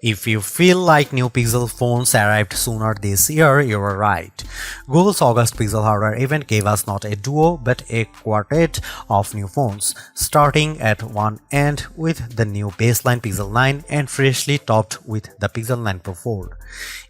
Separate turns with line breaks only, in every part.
If you feel like new Pixel phones arrived sooner this year, you are right. Google's August Pixel hardware event gave us not a duo but a quartet of new phones, starting at one end with the new baseline Pixel 9 and freshly topped with the Pixel 9 Pro Fold.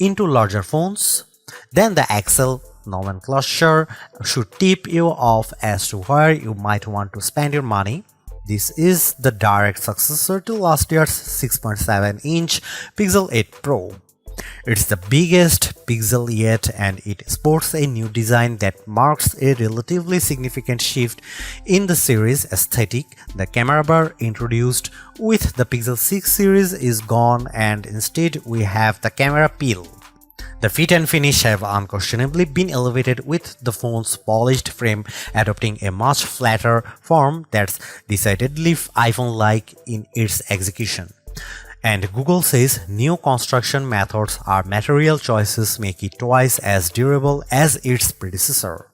Into larger phones, then the XL nomenclature should tip you off as to where you might want to spend your money. This is the direct successor to last year's 6.7-inch Pixel 8 Pro. It's the biggest Pixel yet, and it sports a new design that marks a relatively significant shift in the series aesthetic. The camera bar introduced with the Pixel 6 series is gone, and instead we have the camera peel. The fit and finish have unquestionably been elevated, with the phone's polished frame adopting a much flatter form that's decidedly iPhone-like in its execution. And Google says new construction methods or material choices make it twice as durable as its predecessor.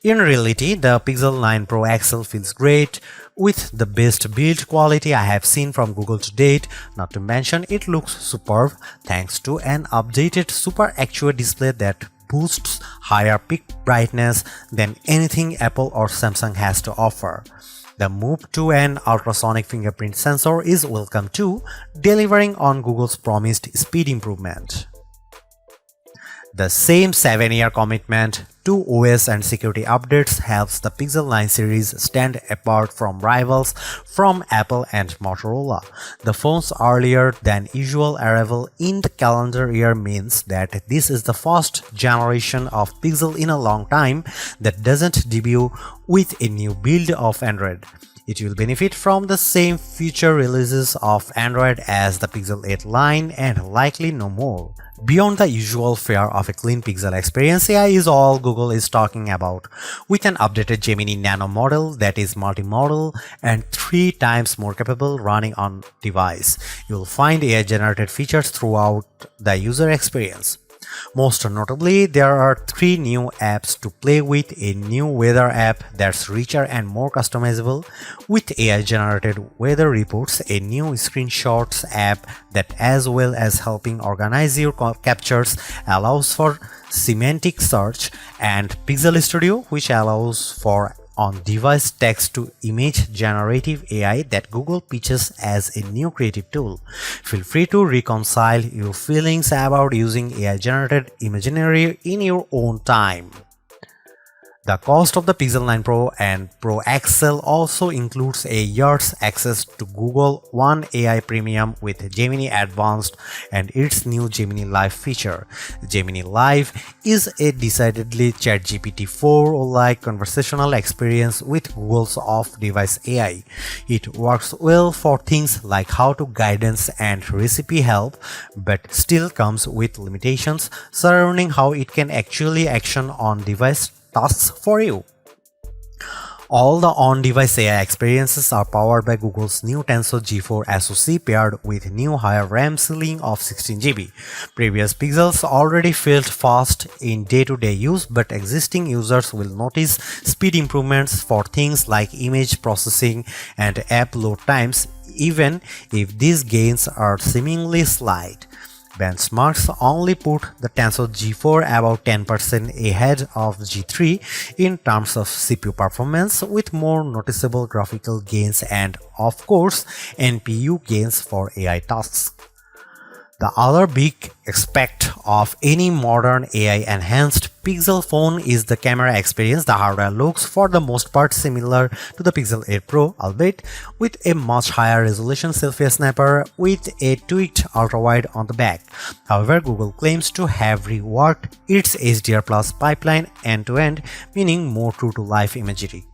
In reality, the Pixel 9 Pro XL feels great, with the best build quality I have seen from Google to date. Not to mention, it looks superb thanks to an updated Super Actuate display that boosts higher peak brightness than anything Apple or Samsung has to offer. The move to an ultrasonic fingerprint sensor is welcome too, delivering on Google's promised speed improvement. The same 7-year commitment to OS and security updates helps the Pixel 9 series stand apart from rivals from Apple and Motorola. The phone's earlier than usual arrival in the calendar year means that this is the first generation of Pixel in a long time that doesn't debut with a new build of Android. It will benefit from the same future releases of Android as the Pixel 8 line and likely no more. Beyond the usual fare of a clean Pixel experience, AI is all Google is talking about, with an updated Gemini Nano model that is multimodal and 3 times more capable running on device. You'll find AI-generated features throughout the user experience. Most notably, there are 3 new apps to play with: a new weather app that's richer and more customizable with AI-generated weather reports, a new screenshots app that, as well as helping organize your captures, allows for semantic search, and Pixel Studio, which allows for on-device text-to-image generative AI that Google pitches as a new creative tool. Feel free to reconcile your feelings about using AI-generated imagery in your own time. The cost of the Pixel 9 Pro and Pro XL also includes a year's access to Google One AI Premium with Gemini Advanced and its new Gemini Live feature. Gemini Live is a decidedly ChatGPT 4-like conversational experience with Google's off-device AI. It works well for things like how-to guidance and recipe help, but still comes with limitations surrounding how it can actually action on-device tasks for you. All the on-device AI experiences are powered by Google's new Tensor G4 SoC paired with new higher RAM ceiling of 16GB. Previous Pixels already felt fast in day-to-day use, but existing users will notice speed improvements for things like image processing and app load times, even if these gains are seemingly slight. Benchmarks only put the Tensor G4 about 10% ahead of G3 in terms of CPU performance, with more noticeable graphical gains and, of course, NPU gains for AI tasks. The other big aspect of any modern AI-enhanced Pixel phone is the camera experience. The hardware looks for the most part similar to the Pixel 8 Pro, albeit with a much higher resolution selfie snapper with a tweaked ultrawide on the back. However, Google claims to have reworked its HDR Plus pipeline end-to-end, meaning more true-to-life imagery.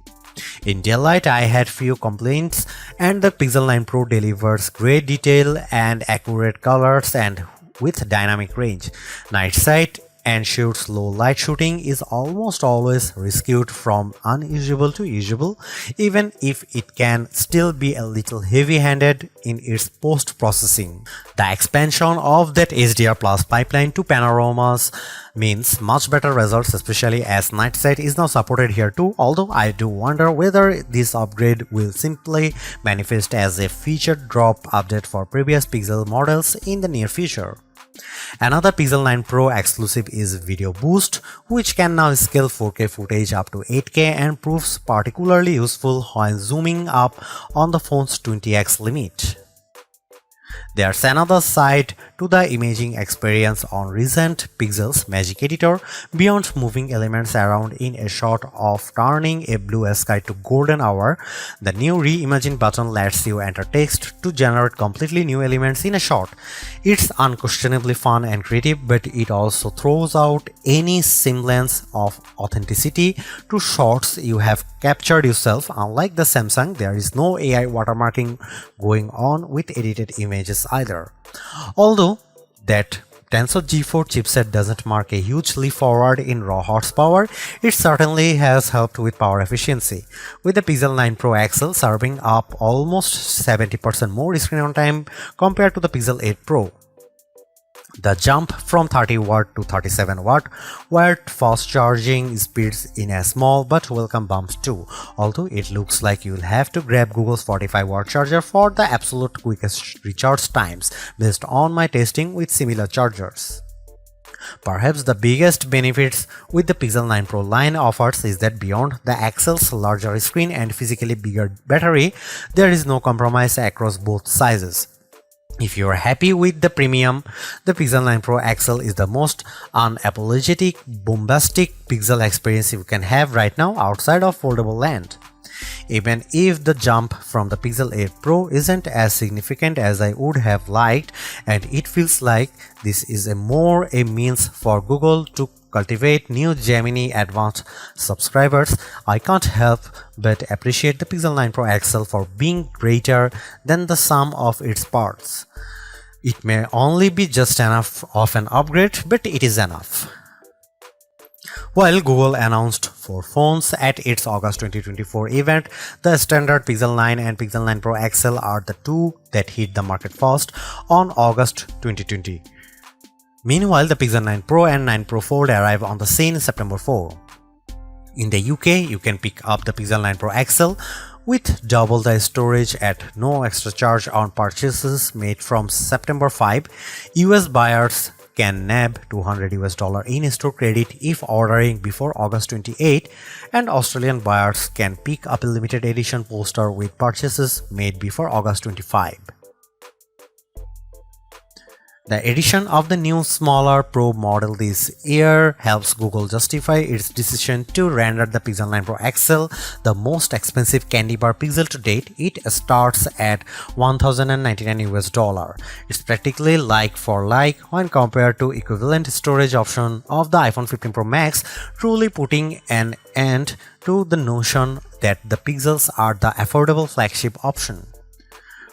In daylight, I had few complaints, and the Pixel 9 Pro delivers great detail and accurate colors and with dynamic range. Night sight ensures low light shooting is almost always rescued from unusable to usable, even if it can still be a little heavy-handed in its post-processing. The expansion of that HDR Plus pipeline to panoramas means much better results, especially as night sight is now supported here too, although I do wonder whether this upgrade will simply manifest as a feature drop update for previous Pixel models in the near future. Another Pixel 9 Pro exclusive is Video Boost, which can now scale 4K footage up to 8K and proves particularly useful when zooming up on the phone's 20x limit. There's another side to the imaging experience on recent Pixel's Magic Editor. Beyond moving elements around in a shot of turning a blue sky to golden hour, the new Reimagine button lets you enter text to generate completely new elements in a shot. It's unquestionably fun and creative, but it also throws out any semblance of authenticity to shots you have captured yourself. Unlike the Samsung, there is no AI watermarking going on with edited images either. Although that Tensor G4 chipset doesn't mark a huge leap forward in raw horsepower, it certainly has helped with power efficiency, with the Pixel 9 Pro XL serving up almost 70% more screen on time compared to the Pixel 8 Pro. The jump from 30W to 37W wired fast charging speeds in a small but welcome bump too, although it looks like you'll have to grab Google's 45W charger for the absolute quickest recharge times based on my testing with similar chargers. Perhaps the biggest benefits with the Pixel 9 Pro line offers is that beyond the XL's larger screen and physically bigger battery, there is no compromise across both sizes. If you are happy with the premium, the Pixel 9 Pro XL is the most unapologetic, bombastic Pixel experience you can have right now outside of foldable land. Even if the jump from the Pixel 8 Pro isn't as significant as I would have liked, and it feels like this is more a means for Google to cultivate new Gemini Advanced subscribers, I can't help but appreciate the Pixel 9 Pro XL for being greater than the sum of its parts. It may only be just enough of an upgrade, but it is enough. While Google announced 4 phones at its August 2024 event, the standard Pixel 9 and Pixel 9 Pro XL are the two that hit the market first on August 2020. Meanwhile, the Pixel 9 Pro and 9 Pro Fold arrive on the scene September 4. In the UK, you can pick up the Pixel 9 Pro XL with double the storage at no extra charge on purchases made from September 5. US buyers can nab $200 in-store credit if ordering before August 28, and Australian buyers can pick up a limited edition poster with purchases made before August 25. The addition of the new smaller Pro model this year helps Google justify its decision to render the Pixel 9 Pro XL the most expensive candy bar Pixel to date. It starts at $1,099. It's practically like for like when compared to equivalent storage option of the iPhone 15 Pro Max, truly putting an end to the notion that the Pixels are the affordable flagship option.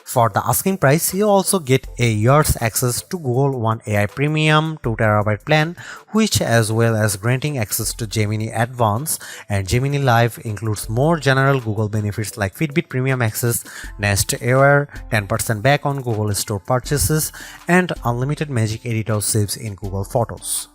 For the asking price, you also get a year's access to Google One AI Premium 2TB plan, which, as well as granting access to Gemini Advanced and Gemini Live, includes more general Google benefits like Fitbit Premium Access, Nest Air, 10% back on Google Store purchases, and unlimited Magic Editor saves in Google Photos.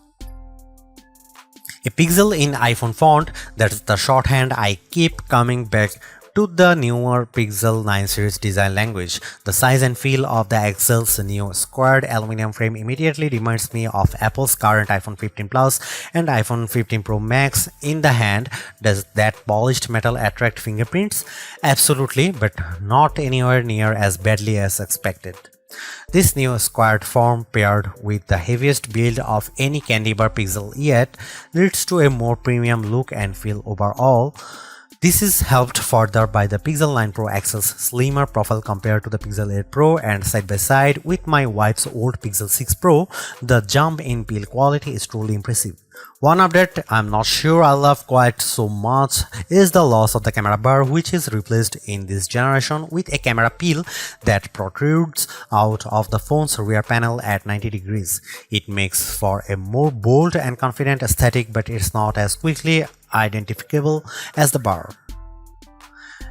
A pixel in iPhone font, that's the shorthand I keep coming back to the newer Pixel 9 series design language. The size and feel of the XL's new squared aluminum frame immediately reminds me of Apple's current iPhone 15 Plus and iPhone 15 Pro Max in the hand. Does that polished metal attract fingerprints? Absolutely, but not anywhere near as badly as expected. This new squared form, paired with the heaviest build of any candy bar Pixel yet, leads to a more premium look and feel overall. This is helped further by the Pixel 9 Pro XL's slimmer profile compared to the Pixel 8 Pro, and side by side with my wife's old Pixel 6 Pro, the jump in build quality is truly impressive. One update I'm not sure I love quite so much is the loss of the camera bar, which is replaced in this generation with a camera peel that protrudes out of the phone's rear panel at 90 degrees. It makes for a more bold and confident aesthetic, but it's not as quickly identifiable as the bar.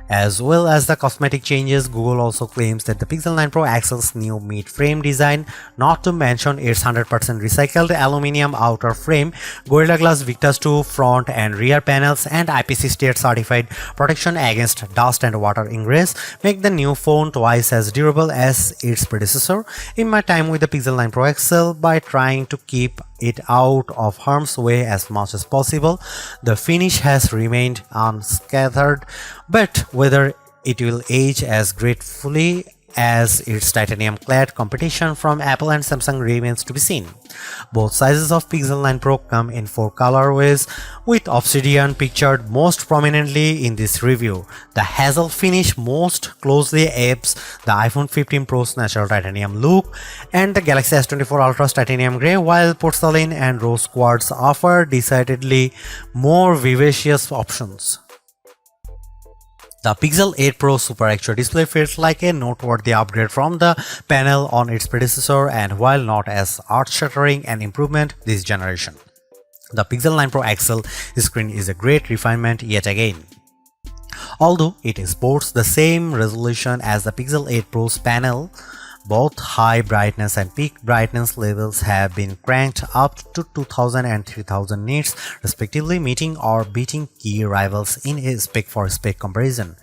As well as the cosmetic changes, Google also claims that the Pixel 9 Pro XL's new mid-frame design, not to mention its 100% recycled aluminum outer frame, Gorilla Glass Victus 2 front and rear panels, and IP68 certified protection against dust and water ingress, make the new phone twice as durable as its predecessor. In my time with the Pixel 9 Pro XL, by trying to keep it out of harm's way as much as possible, the finish has remained unscathed, but whether it will age as gracefully as its titanium-clad competition from Apple and Samsung remains to be seen. Both sizes of Pixel 9 Pro come in 4 colorways, with Obsidian pictured most prominently in this review. The hazel finish most closely apes the iPhone 15 Pro's natural titanium look, and the Galaxy S24 Ultra's titanium gray, while porcelain and rose quartz offer decidedly more vivacious options. The Pixel 8 Pro Super XR display feels like a noteworthy upgrade from the panel on its predecessor, and while not as earth-shattering an improvement this generation, the Pixel 9 Pro XL screen is a great refinement yet again. Although it sports the same resolution as the Pixel 8 Pro's panel, both high brightness and peak brightness levels have been cranked up to 2000 and 3000 nits respectively, meeting or beating key rivals in a spec-for-spec comparison.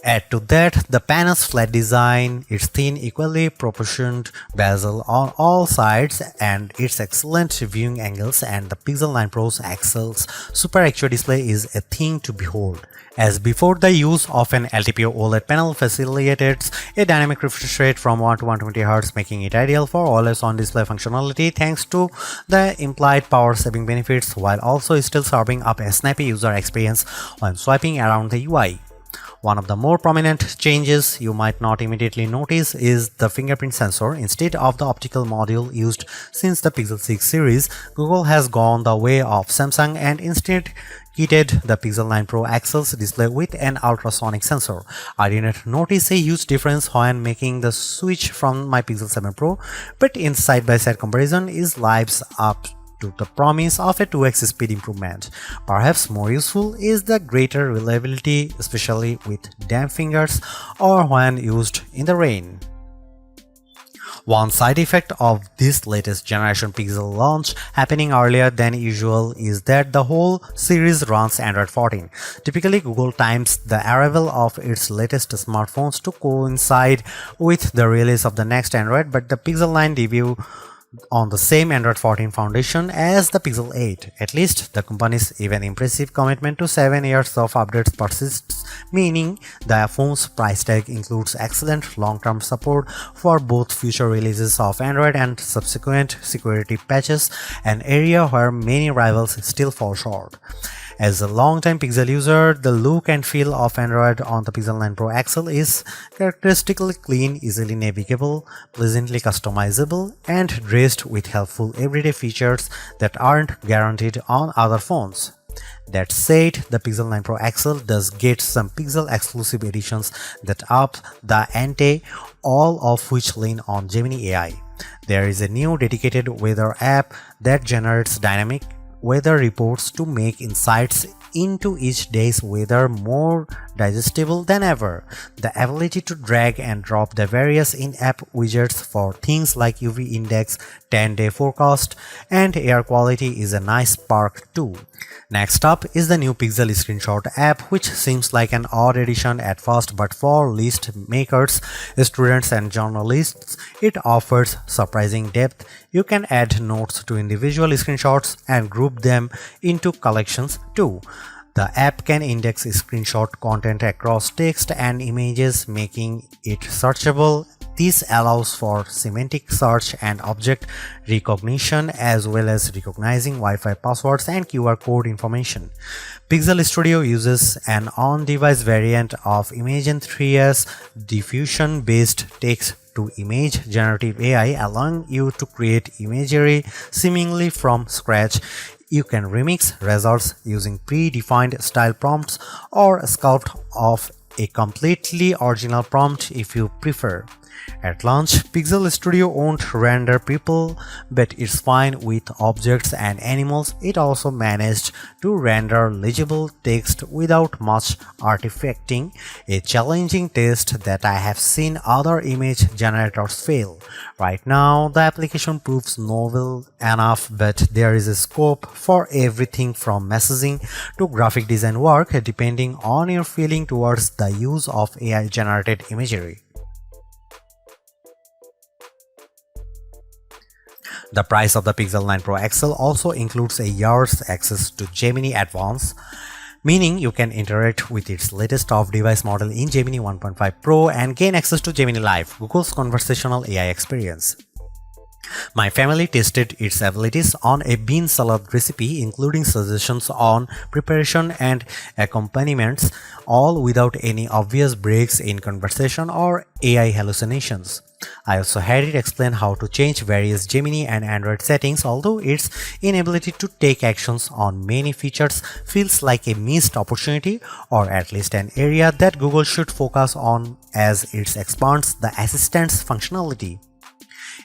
Add to that the panel's flat design, its thin, equally proportioned bezel on all sides, and its excellent viewing angles, and the Pixel 9 Pro's XL's Super XR display is a thing to behold. As before, the use of an LTPO OLED panel facilitates a dynamic refresh rate from 1 to 120Hz, making it ideal for always-on display functionality thanks to the implied power-saving benefits, while also still serving up a snappy user experience when swiping around the UI. One of the more prominent changes you might not immediately notice is the fingerprint sensor. Instead of the optical module used since the Pixel 6 series, Google has gone the way of Samsung and instead kitted the Pixel 9 Pro XL's display with an ultrasonic sensor. I didn't notice a huge difference when making the switch from my Pixel 7 Pro, but in side-by-side comparison it lives up to the promise of a 2x speed improvement. Perhaps more useful is the greater reliability, especially with damp fingers or when used in the rain. One side effect of this latest generation Pixel launch happening earlier than usual is that the whole series runs Android 14. Typically, Google times the arrival of its latest smartphones to coincide with the release of the next Android, but the Pixel 9 debut on the same Android 14 foundation as the Pixel 8. At least the company's even impressive commitment to 7 years of updates persists, meaning the phone's price tag includes excellent long-term support for both future releases of Android and subsequent security patches, an area where many rivals still fall short. As a long-time Pixel user, the look and feel of Android on the Pixel 9 Pro XL is characteristically clean, easily navigable, pleasantly customizable, and dressed with helpful everyday features that aren't guaranteed on other phones. That said, the Pixel 9 Pro XL does get some Pixel exclusive editions that up the ante, all of which lean on Gemini AI. There is a new dedicated weather app that generates dynamic weather reports to make insights into each day's weather more digestible than ever. The ability to drag and drop the various in-app widgets for things like UV index, 10-day forecast, and air quality is a nice perk too. Next up is the new Pixel Screenshot app, which seems like an odd addition at first, but for list makers, students, and journalists, it offers surprising depth. You can add notes to individual screenshots and group them into collections too. The app can index screenshot content across text and images, making it searchable This allows for semantic search and object recognition as well as recognizing Wi-Fi passwords and QR code information. Pixel Studio uses an on-device variant of Imagen 3's diffusion-based text-to-image generative AI, allowing you to create imagery seemingly from scratch. You can remix results using predefined style prompts or sculpt off a completely original prompt if you prefer. At launch, Pixel Studio won't render people, but it's fine with objects and animals. It also managed to render legible text without much artifacting, a challenging test that I have seen other image generators fail. Right now, the application proves novel enough, but there is a scope for everything from messaging to graphic design work, depending on your feeling towards the use of AI-generated imagery. The price of the Pixel 9 Pro XL also includes a year's access to Gemini Advance, meaning you can interact with its latest off-device model in Gemini 1.5 Pro and gain access to Gemini Live, Google's conversational AI experience. My family tested its abilities on a bean salad recipe, including suggestions on preparation and accompaniments, all without any obvious breaks in conversation or AI hallucinations. I also had it explain how to change various Gemini and Android settings, although its inability to take actions on many features feels like a missed opportunity, or at least an area that Google should focus on as it expands the assistant's functionality.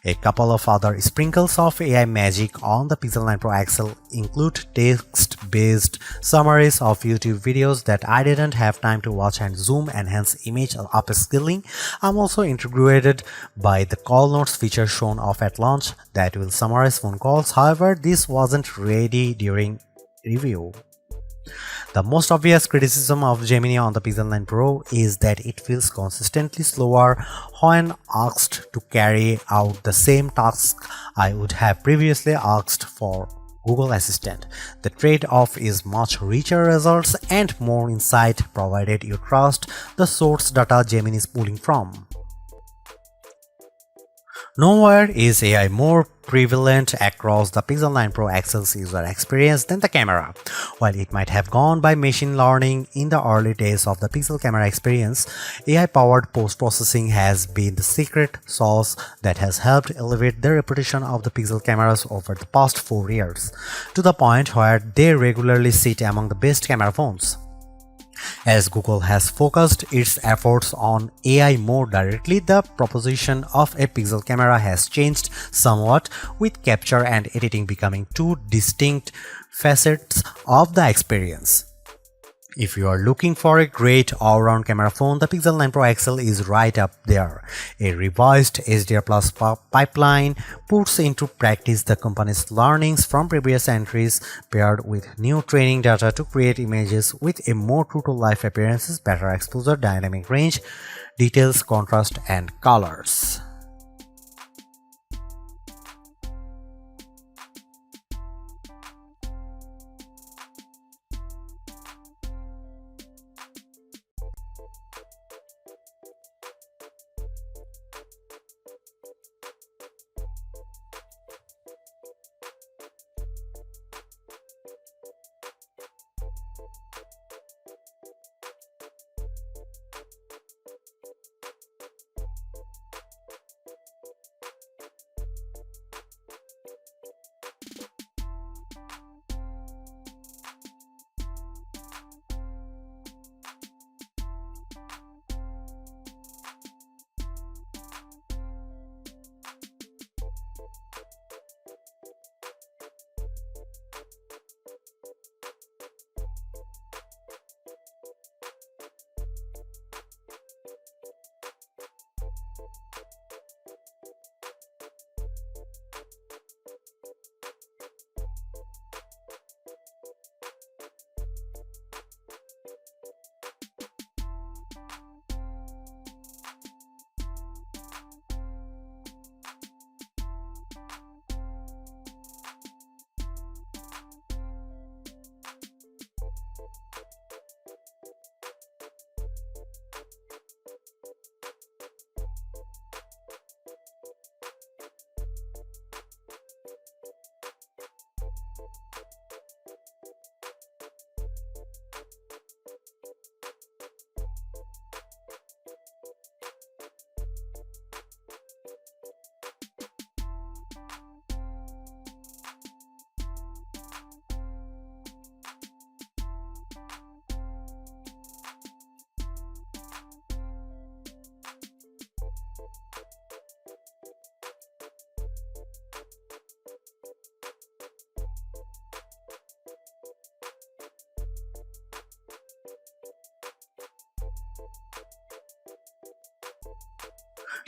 A couple of other sprinkles of AI magic on the Pixel 9 Pro XL include text-based summaries of YouTube videos that I didn't have time to watch and zoom enhance image upscaling. I'm also intrigued by the call notes feature shown off at launch that will summarize phone calls. However, this wasn't ready during review. The most obvious criticism of Gemini on the Pixel 9 Pro is that it feels consistently slower when asked to carry out the same tasks I would have previously asked for Google Assistant. The trade-off is much richer results and more insight provided you trust the source data Gemini is pulling from. Nowhere is AI more prevalent across the Pixel 9 Pro XL's user experience than the camera. While it might have gone by machine learning in the early days of the Pixel camera experience, AI-powered post-processing has been the secret sauce that has helped elevate the reputation of the Pixel cameras over the past 4 years, to the point where they regularly sit among the best camera phones. As Google has focused its efforts on AI more directly, the proposition of a Pixel camera has changed somewhat, with capture and editing becoming two distinct facets of the experience. If you are looking for a great all-round camera phone, the Pixel 9 Pro XL is right up there. A revised HDR Plus pipeline puts into practice the company's learnings from previous entries, paired with new training data to create images with a more true-to-life appearances, better exposure, dynamic range, details, contrast, and colors.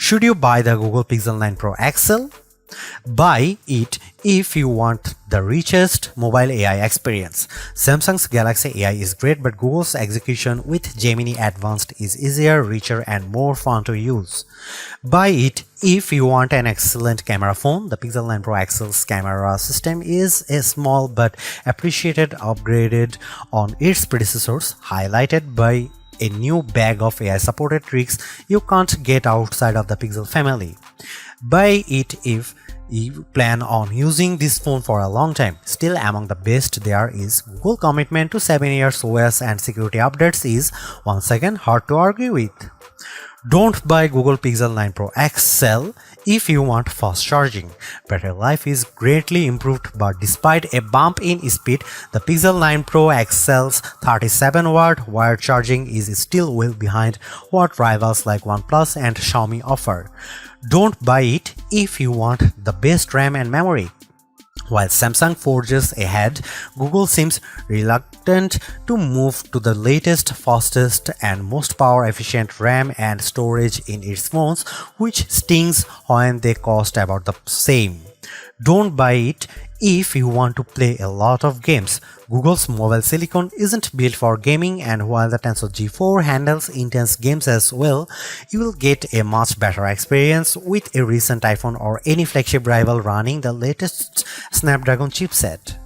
Should you buy the Google Pixel 9 Pro XL? Buy it if you want the richest mobile AI experience. Samsung's Galaxy AI is great, but Google's execution with Gemini Advanced is easier, richer, and more fun to use. Buy it if you want an excellent camera phone. The Pixel 9 Pro XL's camera system is a small but appreciated upgraded on its predecessors, highlighted by a new bag of AI-supported tricks you can't get outside of the Pixel family. Buy it if you plan on using this phone for a long time. Still among the best there is Google commitment to 7 years OS and security updates is once again hard to argue with. Don't buy Google Pixel 9 Pro XL if you want fast charging. Battery life is greatly improved, but despite a bump in speed, the Pixel 9 Pro XL's 37-watt wired charging is still well behind what rivals like OnePlus and Xiaomi offer. Don't buy it if you want the best RAM and memory. While Samsung forges ahead, Google seems reluctant to move to the latest, fastest, and most power-efficient RAM and storage in its phones, which stings when they cost about the same. Don't buy it if you want to play a lot of games. Google's mobile silicon isn't built for gaming, and while the Tensor G4 handles intense games as well, you will get a much better experience with a recent iPhone or any flagship rival running the latest Snapdragon chipset.